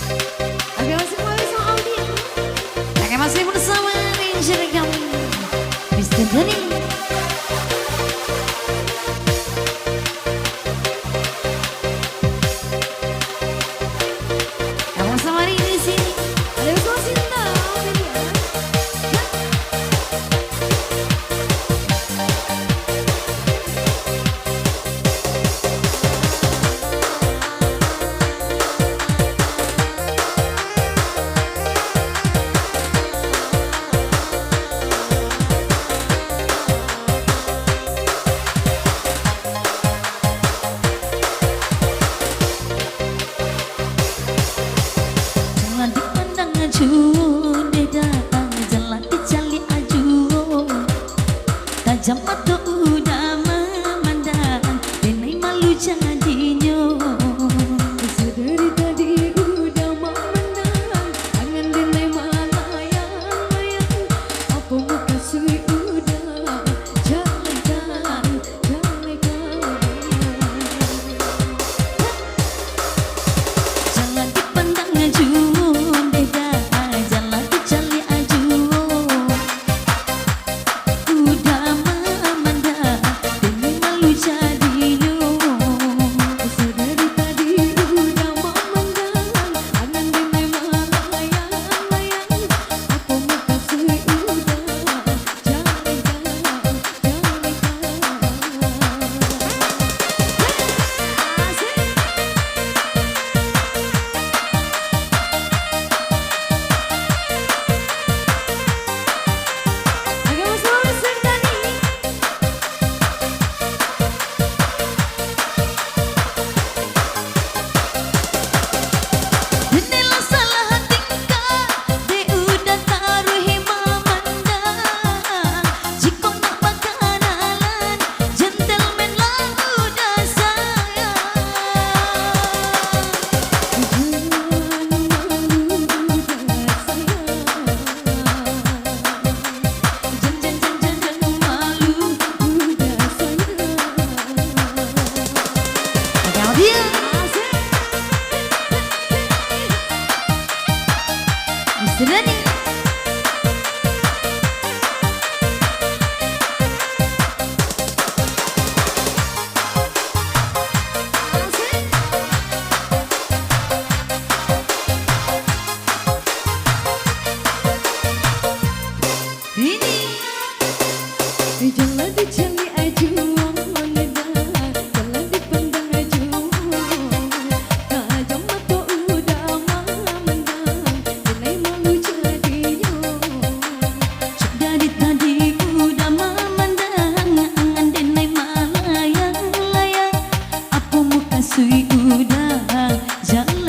Oke, masih mulai sama Audi. Oke, masih bersama Ranger kami, Mr. Doni. Kamu sama Rini di sini. Ada bersama Sinta. Tajam mata udah memandang, denai malu jadinya. Sedari tadi udah memandang, angan denai malayang-layang. Apa muka sui udah jalekan. Jangan dipandang aju, beda jalan dicari aju. Udah memandang, denai malu jadinya. Sedari tadi udah memandang, angan denai malayang-layang. Apa muka sui udah jalekan. Agak masuk Serdani. Inilah salah tingkah, dia udah taruh memandang. Jika nak bakalan, gentleman lah udah sayang. Jen malu udah sayang. Agak dia. Mr. Dani. Ini Jangan dicari aju, jangan dipandang aju. Tajam mata udah memandang, denai malu jadinya. dari tadi udah memandang, angan denai malayang-layang. Apa muka sui udah jalan